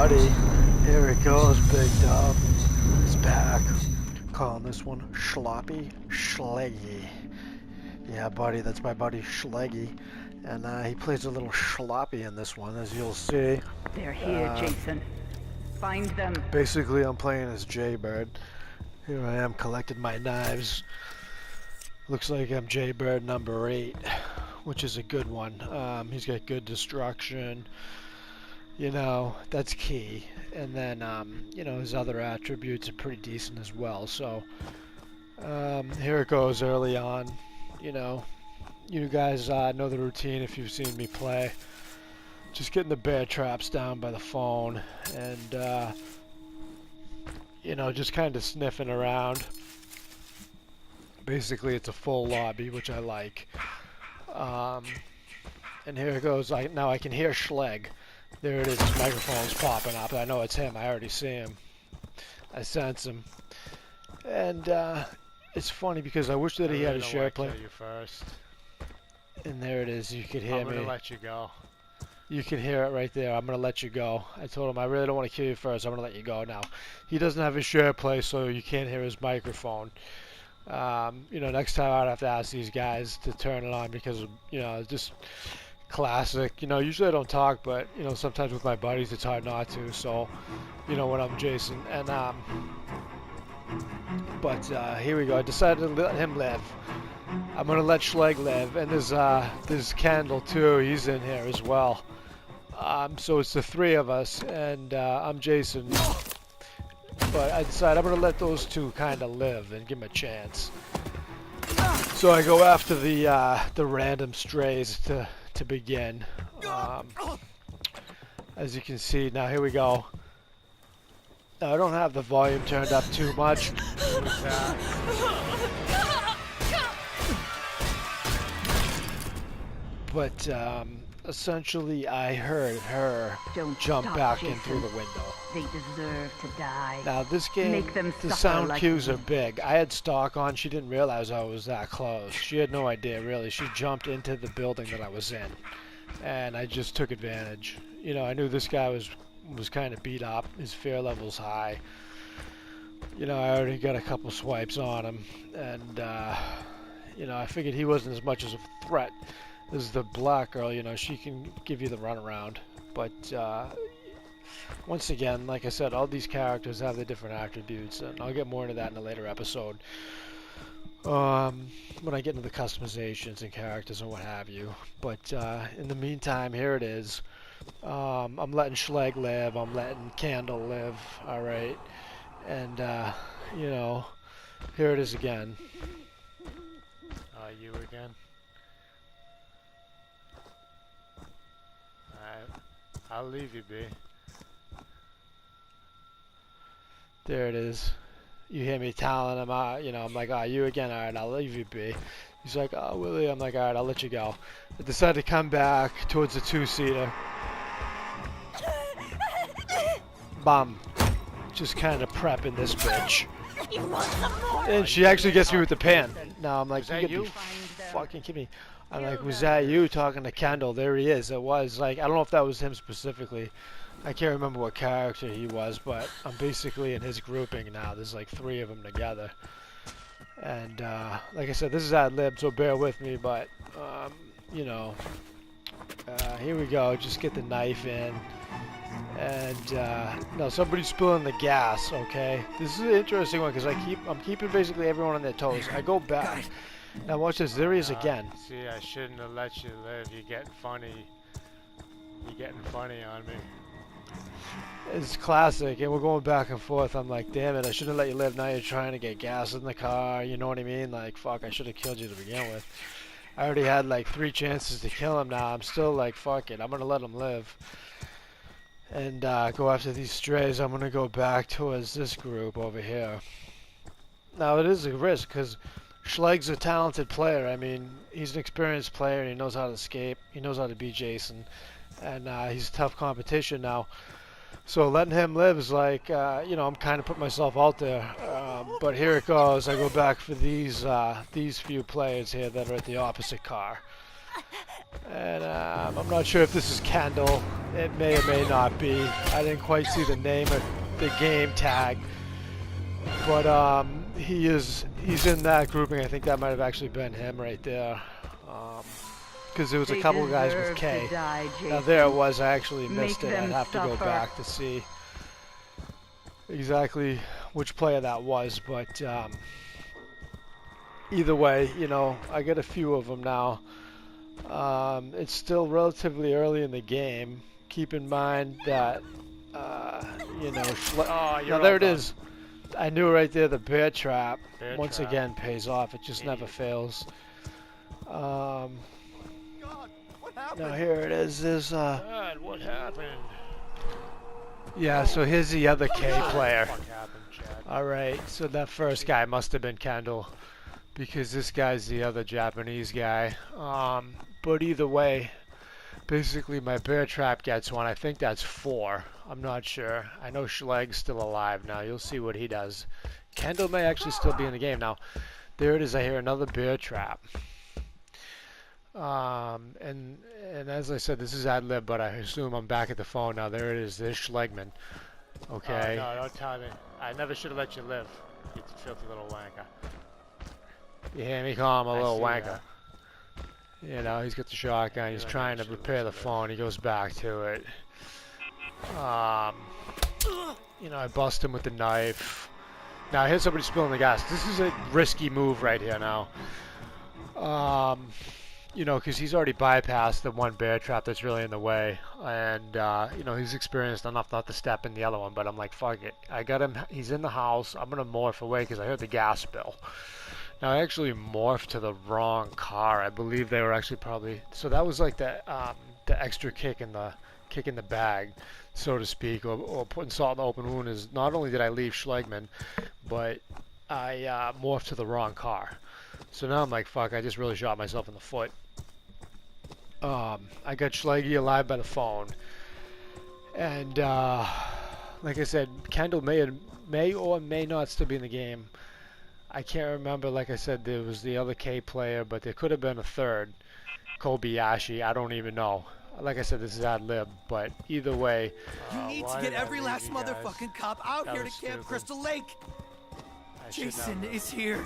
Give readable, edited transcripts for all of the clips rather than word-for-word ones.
buddy. Here it goes, Big Dub. It's back. Calling this one Sloppy Sleggy. Yeah, buddy, that's my buddy Sleggy. And he plays a little sloppy in this one, as you'll see. They're here, Jason. Find them. Basically, I'm playing as Jaybird. Here I am, collecting my knives. Looks like I'm Jaybird number 8, which is a good one. He's got good destruction. You know, that's key. And then, you know, his other attributes are pretty decent as well. So, here it goes early on. You know, you guys know the routine if you've seen me play. Just getting the bear traps down by the phone. And, you know, just kind of sniffing around. Basically, it's a full lobby, which I like. And here it goes. Now I can hear Schleg. There it is. His microphone's popping up. I know it's him. I already see him. I sense him. And it's funny because I wish that he had a share play. You first. And there it is. You could hear me. I'm gonna let you go. You can hear it right there. I'm gonna let you go. I told him I really don't want to kill you first. I'm gonna let you go now. He doesn't have a share play, so you can't hear his microphone. You know, next time I'd have to ask these guys to turn it on because, you know, it's just classic. You know, usually I don't talk, but, you know, sometimes with my buddies it's hard not to. So, you know, when I'm Jason. And, but here we go. I decided to let him live. I'm going to let Schleg live. And there's Candle, too. He's in here as well. So it's the 3 of us. And I'm Jason. But I decided I'm going to let those 2 kind of live and give them a chance. So I go after the random strays to begin. As you can see, now here we go. Now I don't have the volume turned up too much. But essentially I heard her jump back in through the window. They deserve to die. Now this game, the sound cues are big. I had stock on. She didn't realize I was that close. She had no idea, really. She jumped into the building that I was in. And I just took advantage. You know, I knew this guy was kind of beat up. His fear level's high. You know, I already got a couple swipes on him. And, you know, I figured he wasn't as much as a threat as the black girl. You know, she can give you the runaround. But, once again, like I said, all these characters have their different attributes, and I'll get more into that in a later episode. When I get into the customizations and characters and what have you. But in the meantime, here it is. I'm letting Schleg live. I'm letting Candle live. All right, and you know, here it is again. You again? I'll leave you be. There it is. You hear me telling him, you know, I'm like, you again, alright, I'll leave you be. He's like, Willie, I'm like, alright, I'll let you go. I decided to come back towards the 2-seater. Bum. Just kind of prepping this bitch. And she actually gets me with the pan. Now I'm like, you gotta be fucking kidding me. I'm like, was that you talking to Kendall? There he is. It was. Like, I don't know if that was him specifically. I can't remember what character he was, but I'm basically in his grouping now. There's like 3 of them together. And like I said, this is ad-lib, so bear with me, but, you know, here we go. Just get the knife in. And, no, somebody's spilling the gas, okay? This is an interesting one, because I'm keeping basically everyone on their toes. I go back. Now watch this. There he is again. See, I shouldn't have let you live. You're getting funny. You're getting funny on me. It's classic, and we're going back and forth. I'm like, damn it, I should have let you live. Now you're trying to get gas in the car. You know what I mean? Like, fuck, I should have killed you to begin with. I already had like 3 chances to kill him. Now I'm still like, fuck it, I'm gonna let him live and go after these strays. I'm gonna go back towards this group over here. Now it is a risk because Schleg's a talented player. I mean, he's an experienced player and he knows how to escape. He knows how to beat Jason, and he's tough competition now. So letting him live is like, you know, I'm kind of putting myself out there. But here it goes. I go back for these few players here that are at the opposite car. And I'm not sure if this is Kendall. It may or may not be. I didn't quite see the name of the game tag. But he's in that grouping. I think that might have actually been him right there. Because there was a couple of guys with K. Now there it was. I actually missed it. I'd have to go back to see exactly which player that was. But either way, you know, I get a few of them now. It's still relatively early in the game. Keep in mind that, you know, now there it is. I knew right there the bear trap once again pays off. It just never fails. Now here it is. There's God, what happened? yeah. So here's the other K player. What happened, Chad? All right. So that first guy must have been Kendall, because this guy's the other Japanese guy. But either way, basically my bear trap gets one. I think that's 4. I'm not sure. I know Schleg's still alive now. You'll see what he does. Kendall may actually still be in the game now. There it is. I hear another bear trap. And as I said, this is ad lib, but I assume I'm back at the phone now. There it is. There's Schlegman. Okay. No, don't tell me. I never should have let you live. You filthy little wanker. You hear me call him a little see wanker. that. You know, he's got the shotgun. He's trying to repair the phone. He goes back to it. You know, I bust him with the knife. Now I hear somebody spilling the gas. This is a risky move right here now. You know, because he's already bypassed the one bear trap that's really in the way. And, you know, he's experienced enough not to step in the other one. But I'm like, fuck it. I got him. He's in the house. I'm going to morph away because I heard the gas spill. Now, I actually morphed to the wrong car. I believe they were actually probably... So that was like the extra kick in the bag, so to speak, or putting salt in the open wound is not only did I leave Schlegman, but I morphed to the wrong car. So now I'm like, fuck, I just really shot myself in the foot. I got Schleggy alive by the phone. And like I said, Kendall may or may not still be in the game. I can't remember. Like I said, there was the other K player, but there could have been a third. Kobayashi, I don't even know. Like I said, this is ad lib, but either way. You need to get every last motherfucking cop out here to Camp Crystal Lake. Jason is here.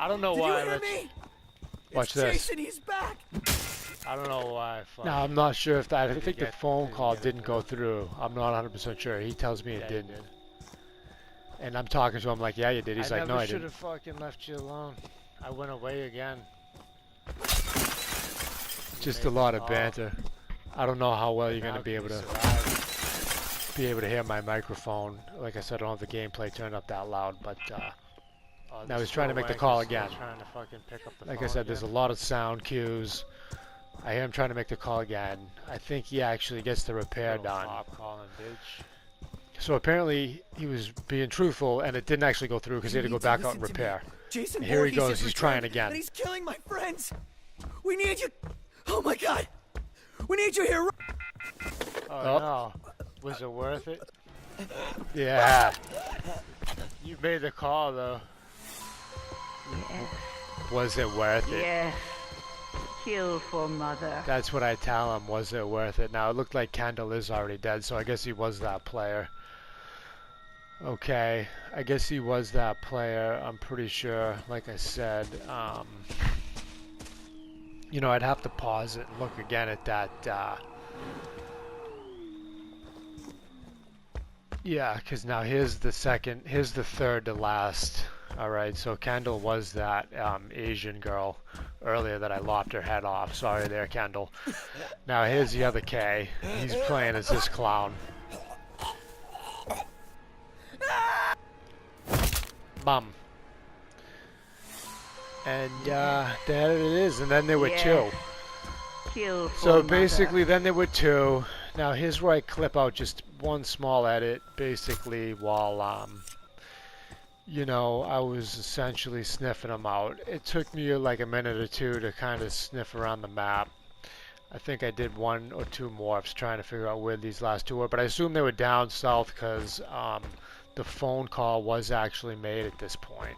I don't know why. Did you hear me? Watch it's this. Jason, he's back. I don't know why. Now I'm not sure if that. I think the phone call didn't go through. I'm not 100% sure. He tells me it didn't. And I'm talking to him like, yeah, you did. He's like, no, I didn't. I should have fucking left you alone. I went away again. Just a lot of banter. I don't know how well you're gonna be able to hear my microphone. Like I said, I don't have the gameplay turned up that loud, but now he's trying to make the call again. Like I said, there's a lot of sound cues. I hear him trying to make the call again. I think he actually gets the repair done. So apparently he was being truthful, and it didn't actually go through because he had to go back out and repair. Jason, here he goes. He's trying again. And he's killing my friends. We need you. Oh my God. We need you here. Oh no. Was it worth it? Yeah. You made the call though. Yes. Was it worth it? Yes. Kill for mother. That's what I tell him. Was it worth it? Now it looked like Kendall is already dead, so I guess he was that player. Okay, I guess he was that player. I'm pretty sure. Like I said, you know, I'd have to pause it and look again at that. Yeah, because now here's the third to last. Alright, so Kendall was that Asian girl earlier that I lopped her head off. Sorry there, Kendall. Now here's the other K. He's playing as this clown. Bum. And there it is, and then there were two. Kill for So mother. basically then there were two. Now here's where I clip out just one small edit, basically while you know, I was essentially sniffing them out. It took me like a minute or two to kind of sniff around the map. I think I did 1 or 2 morphs trying to figure out where these last two were, but I assume they were down south because the phone call was actually made at this point.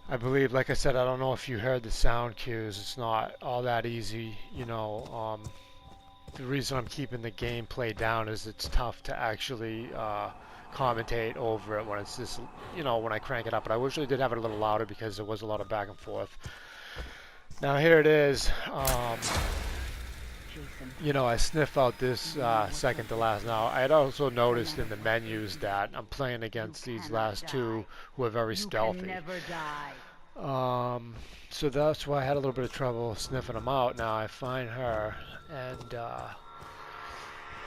I believe, like I said, I don't know if you heard the sound cues. It's not all that easy, you know. The reason I'm keeping the gameplay down is it's tough to actually commentate over it when it's this, you know, when I crank it up. But I wish I did have it a little louder because there was a lot of back and forth. Now here it is. You know, I sniff out this second to last. Now, I had also noticed in the menus that I'm playing against these last two who are very stealthy. So that's why I had a little bit of trouble sniffing them out. Now I find her and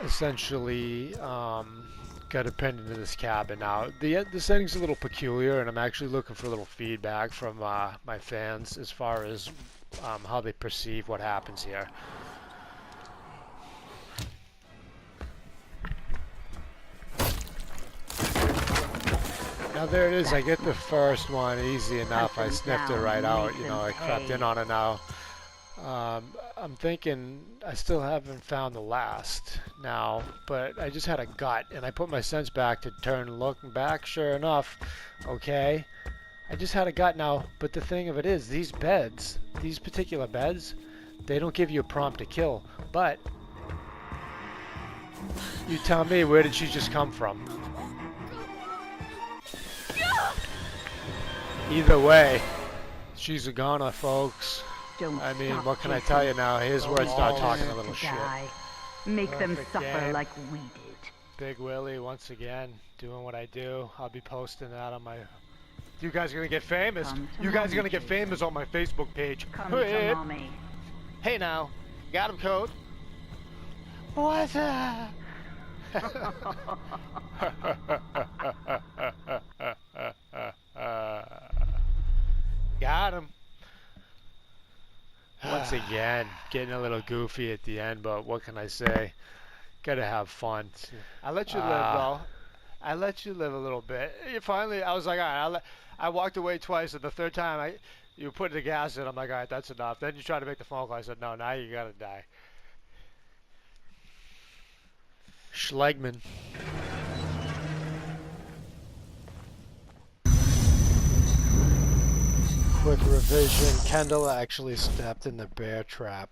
essentially got her pinned into this cabin. Now, the setting's a little peculiar, and I'm actually looking for a little feedback from my fans as far as how they perceive what happens here. Now there it is, I get the first one easy enough. I sniffed it right out, you know, I crept in on it now. I'm thinking I still haven't found the last now, but I just had a gut and I put my sense back to turn looking back, sure enough, okay. I just had a gut now, but the thing of it is, these beds, these particular beds, they don't give you a prompt to kill, but you tell me, where did she just come from? Either way, she's a goner, folks. I mean, what can I tell you now? Here's where it starts talking a little shit. Make them suffer like we did. Big Willie, once again, doing what I do. I'll be posting that on my... You guys are gonna get famous. You guys are gonna get famous on my Facebook page. Come to mommy. Hey now, got him, code. What's up? Got him. Once again, getting a little goofy at the end, but what can I say? Gotta have fun. I let you live, though. I let you live a little bit. You finally, I was like, all right, I walked away twice, and the third time you put the gas in, I'm like, all right, that's enough. Then you try to make the phone call. I said, no, now you gotta die. Schlegman. Quick revision, Kendall actually stepped in the bear trap.